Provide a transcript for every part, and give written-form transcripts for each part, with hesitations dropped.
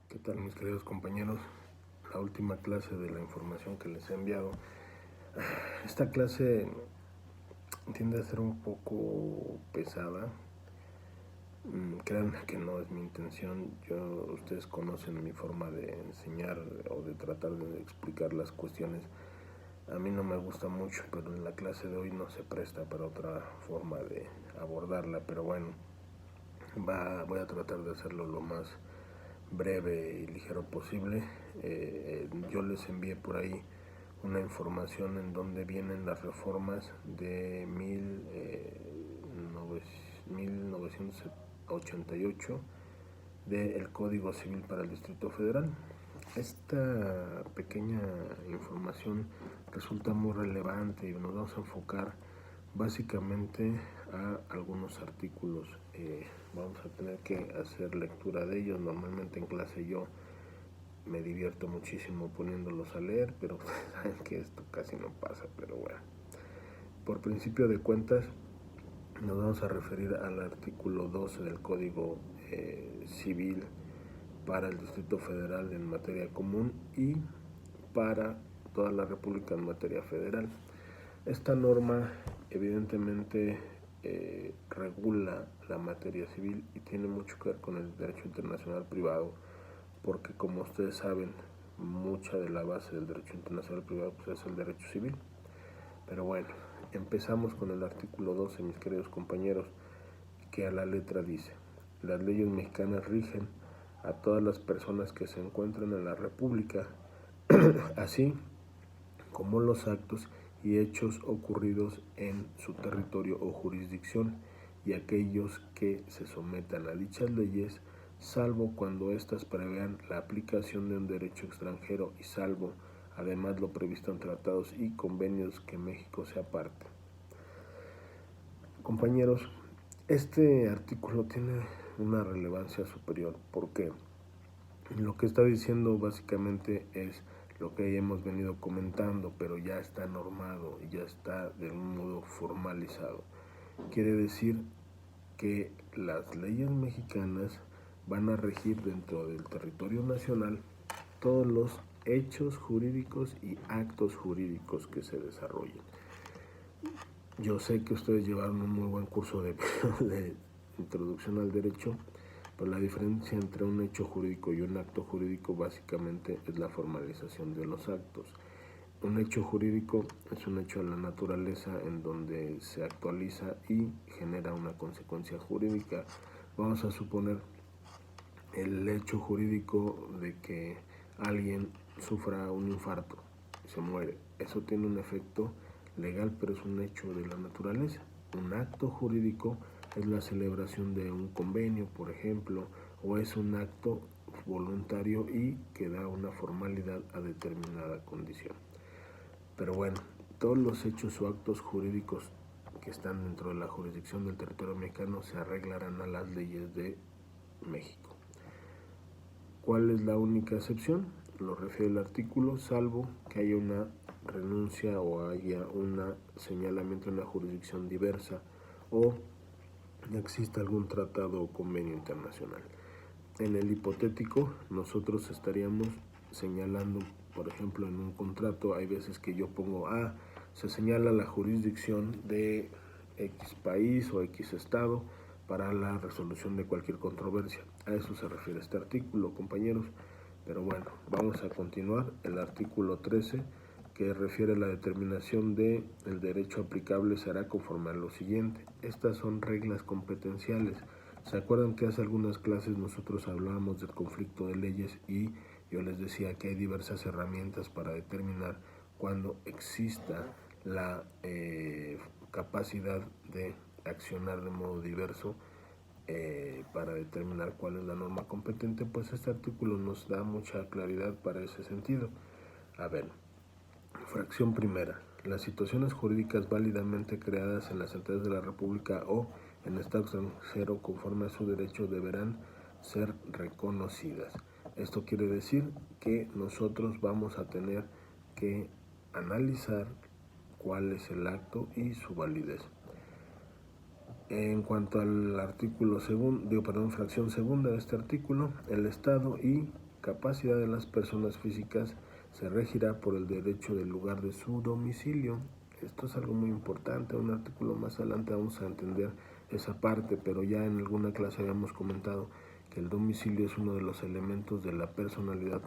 ¿Qué tal, mis queridos compañeros? La última clase de la información que les he enviado. Esta clase tiende a ser un poco pesada. Créanme que no es mi intención. Ustedes conocen mi forma de enseñar o de tratar de explicar las cuestiones. A mí no me gusta mucho, pero en la clase de hoy no se presta para otra forma de abordarla. Pero bueno, voy a tratar de hacerlo lo más breve y ligero posible. Yo les envié por ahí una información en donde vienen las reformas de 1988 del Código Civil para el Distrito Federal. Esta pequeña información resulta muy relevante y nos vamos a enfocar básicamente a algunos artículos. Vamos a tener que hacer lectura de ellos. Normalmente en clase yo me divierto muchísimo poniéndolos a leer, pero saben que esto casi no pasa. Pero bueno, por principio de cuentas nos vamos a referir al artículo 12 del Código Civil para el Distrito Federal en materia común y para toda la República en materia federal. Esta norma evidentemente regula la materia civil y tiene mucho que ver con el derecho internacional privado, porque como ustedes saben, mucha de la base del derecho internacional privado pues, es el derecho civil. Pero bueno, empezamos con el artículo 12, mis queridos compañeros, que a la letra dice: las leyes mexicanas rigen a todas las personas que se encuentran en la República, así como los actos y hechos ocurridos en su territorio o jurisdicción, y aquellos que se sometan a dichas leyes, salvo cuando éstas prevean la aplicación de un derecho extranjero y salvo además lo previsto en tratados y convenios que México sea parte. Compañeros, este artículo tiene una relevancia superior porque lo que está diciendo básicamente es lo que ya hemos venido comentando, pero ya está normado y ya está de un modo formalizado. Quiere decir que las leyes mexicanas van a regir dentro del territorio nacional todos los hechos jurídicos y actos jurídicos que se desarrollen. Yo sé que ustedes llevaron un muy buen curso de introducción al derecho, pero la diferencia entre un hecho jurídico y un acto jurídico básicamente es la formalización de los actos. Un hecho jurídico es un hecho de la naturaleza en donde se actualiza y genera una consecuencia jurídica. Vamos a suponer el hecho jurídico de que alguien sufra un infarto y se muere. Eso tiene un efecto legal, pero es un hecho de la naturaleza. Un acto jurídico es la celebración de un convenio, por ejemplo, o es un acto voluntario y que da una formalidad a determinada condición. Pero bueno, todos los hechos o actos jurídicos que están dentro de la jurisdicción del territorio mexicano se arreglarán a las leyes de México. ¿Cuál es la única excepción? Lo refiere el artículo, salvo que haya una renuncia o haya un señalamiento en la jurisdicción diversa o exista algún tratado o convenio internacional. En el hipotético, nosotros estaríamos señalando, por ejemplo, en un contrato, hay veces que yo pongo, se señala la jurisdicción de X país o X estado para la resolución de cualquier controversia. A eso se refiere este artículo, compañeros. Pero bueno, vamos a continuar. El artículo 13, que refiere a la determinación del derecho aplicable, se hará conforme a lo siguiente. Estas son reglas competenciales. ¿Se acuerdan que hace algunas clases nosotros hablábamos del conflicto de leyes y yo les decía que hay diversas herramientas para determinar cuando exista la capacidad de accionar de modo diverso para determinar cuál es la norma competente? Pues este artículo nos da mucha claridad para ese sentido. A ver, fracción primera: las situaciones jurídicas válidamente creadas en las entidades de la República o en estado extranjero conforme a su derecho deberán ser reconocidas. Esto quiere decir que nosotros vamos a tener que analizar cuál es el acto y su validez. En cuanto al artículo fracción segunda de este artículo, el Estado y capacidad de las personas físicas se regirá por el derecho del lugar de su domicilio. Esto es algo muy importante. Un artículo más adelante vamos a entender esa parte, pero ya en alguna clase habíamos comentado que el domicilio es uno de los elementos de la personalidad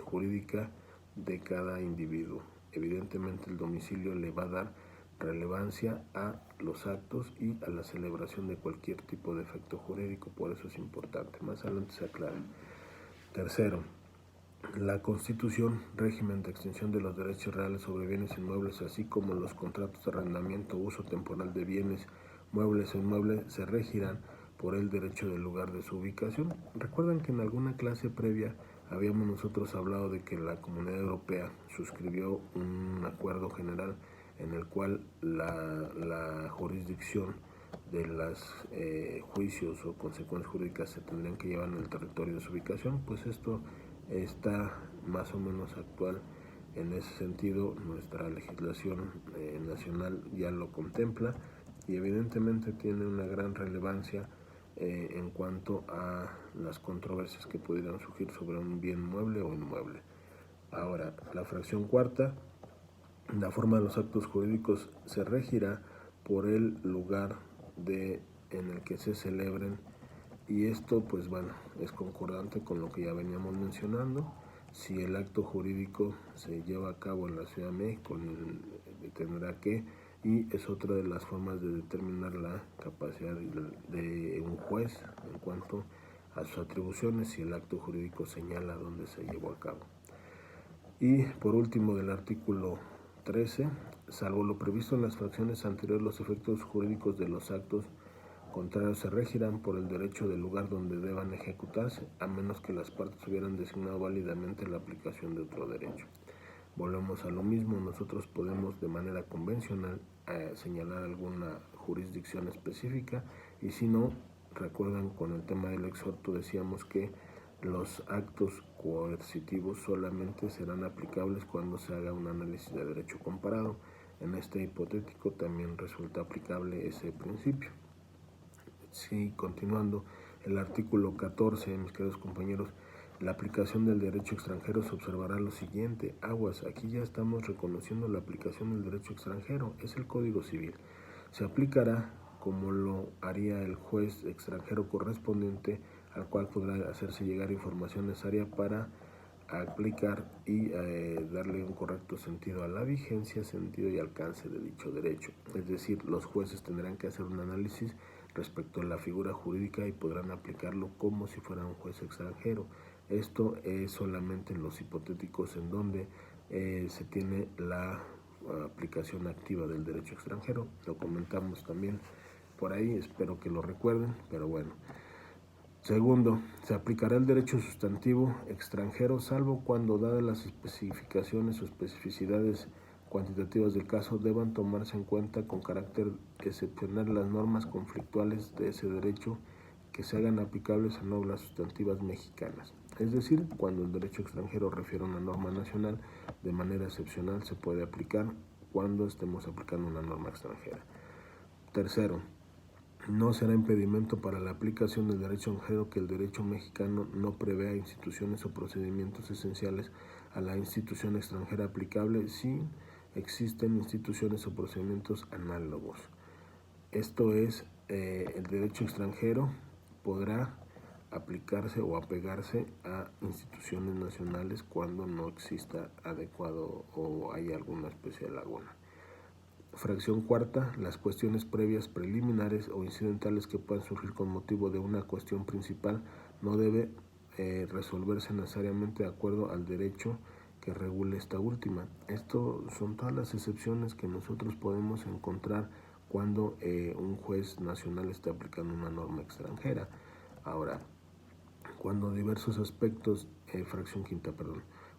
jurídica de cada individuo. Evidentemente el domicilio le va a dar relevancia a los actos y a la celebración de cualquier tipo de efecto jurídico, por eso es importante. Más adelante se aclara. Tercero, la Constitución, régimen de extinción de los derechos reales sobre bienes inmuebles, así como los contratos de arrendamiento o uso temporal de bienes muebles e inmuebles, se regirán por el derecho del lugar de su ubicación. Recuerdan que en alguna clase previa habíamos nosotros hablado de que la Comunidad Europea suscribió un acuerdo general en el cual la jurisdicción de los juicios o consecuencias jurídicas se tendrían que llevar en el territorio de su ubicación. Pues esto está más o menos actual en ese sentido. Nuestra legislación nacional ya lo contempla y evidentemente tiene una gran relevancia en cuanto a las controversias que pudieran surgir sobre un bien mueble o inmueble. Ahora, la fracción cuarta, la forma de los actos jurídicos se regirá por el lugar en el que se celebren, y esto pues bueno, es concordante con lo que ya veníamos mencionando. Si el acto jurídico se lleva a cabo en la Ciudad de México, tendrá que, y es otra de las formas de determinar la capacidad de un juez en cuanto a sus atribuciones, si el acto jurídico señala dónde se llevó a cabo. Y por último, del artículo 13, salvo lo previsto en las fracciones anteriores, los efectos jurídicos de los actos contrarios se regirán por el derecho del lugar donde deban ejecutarse, a menos que las partes hubieran designado válidamente la aplicación de otro derecho. Volvemos a lo mismo, nosotros podemos de manera convencional señalar alguna jurisdicción específica, y si no, recuerdan con el tema del exhorto decíamos que los actos coercitivos solamente serán aplicables cuando se haga un análisis de derecho comparado. En este hipotético también resulta aplicable ese principio. Sí, continuando, el artículo 14, mis queridos compañeros, la aplicación del derecho extranjero se observará lo siguiente. Aguas, aquí ya estamos reconociendo la aplicación del derecho extranjero, es el Código Civil. Se aplicará como lo haría el juez extranjero correspondiente, al cual podrá hacerse llegar información necesaria para aplicar y darle un correcto sentido a la vigencia, sentido y alcance de dicho derecho. Es decir, los jueces tendrán que hacer un análisis respecto a la figura jurídica y podrán aplicarlo como si fuera un juez extranjero. Esto es solamente en los hipotéticos en donde se tiene la aplicación activa del derecho extranjero. Lo comentamos también por ahí, espero que lo recuerden, pero bueno. Segundo, se aplicará el derecho sustantivo extranjero, salvo cuando, dadas las especificaciones o especificidades cuantitativas del caso, deban tomarse en cuenta con carácter excepcional las normas conflictuales de ese derecho que se hagan aplicables a normas sustantivas mexicanas. Es decir, cuando el derecho extranjero refiere a una norma nacional, de manera excepcional se puede aplicar cuando estemos aplicando una norma extranjera. Tercero, no será impedimento para la aplicación del derecho extranjero que el derecho mexicano no prevea instituciones o procedimientos esenciales a la institución extranjera aplicable si existen instituciones o procedimientos análogos. Esto es, el derecho extranjero podrá aplicarse o apegarse a instituciones nacionales cuando no exista adecuado o hay alguna especie de laguna. Fracción cuarta, las cuestiones previas, preliminares o incidentales que puedan surgir con motivo de una cuestión principal no debe resolverse necesariamente de acuerdo al derecho que regule esta última. Esto son todas las excepciones que nosotros podemos encontrar cuando un juez nacional está aplicando una norma extranjera. Ahora, cuando diversos aspectos,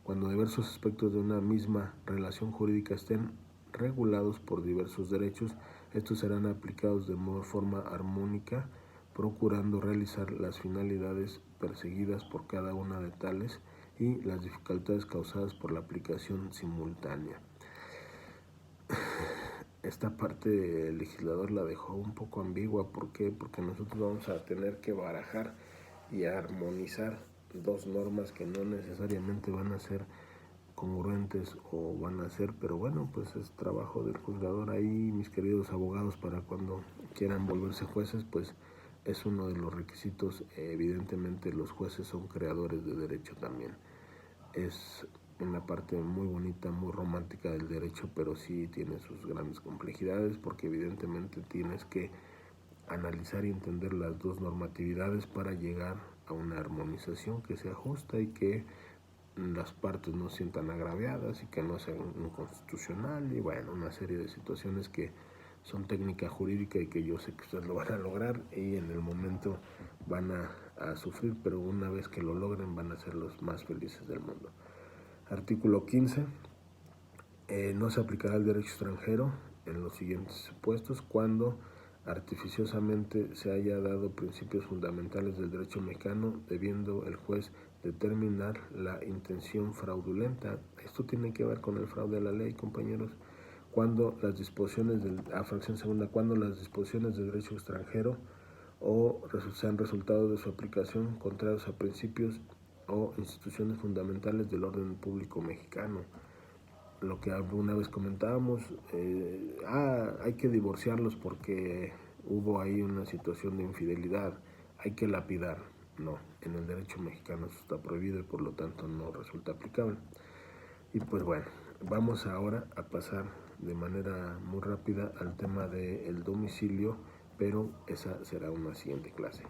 cuando diversos aspectos de una misma relación jurídica estén regulados por diversos derechos, estos serán aplicados de forma armónica, procurando realizar las finalidades perseguidas por cada una de tales y las dificultades causadas por la aplicación simultánea. Esta parte el legislador la dejó un poco ambigua. ¿Por qué? Porque nosotros vamos a tener que barajar y armonizar dos normas que no necesariamente van a ser congruentes o van a ser, pero bueno, pues es trabajo del juzgador ahí, mis queridos abogados, para cuando quieran volverse jueces, pues es uno de los requisitos. Evidentemente los jueces son creadores de derecho también. Es una parte muy bonita, muy romántica del derecho, pero sí tiene sus grandes complejidades, porque evidentemente tienes que analizar y entender las dos normatividades para llegar a una armonización que sea justa y que las partes no sientan agraviadas y que no sea inconstitucional, y bueno, una serie de situaciones que son técnica jurídica y que yo sé que ustedes lo van a lograr y en el momento van a sufrir, pero una vez que lo logren van a ser los más felices del mundo. Artículo 15. No se aplicará el derecho extranjero en los siguientes supuestos: cuando artificiosamente se haya dado principios fundamentales del derecho mexicano, debiendo el juez determinar la intención fraudulenta. Esto tiene que ver con el fraude a la ley, compañeros. Cuando las disposiciones fracción segunda, cuando las disposiciones del derecho extranjero o sean resultado de su aplicación contrarios a principios o instituciones fundamentales del orden público mexicano. Lo que alguna vez comentábamos, hay que divorciarlos porque hubo ahí una situación de infidelidad, hay que lapidar. No, en el derecho mexicano eso está prohibido y por lo tanto no resulta aplicable. Y pues bueno, vamos ahora a pasar de manera muy rápida al tema del domicilio, pero esa será una siguiente clase.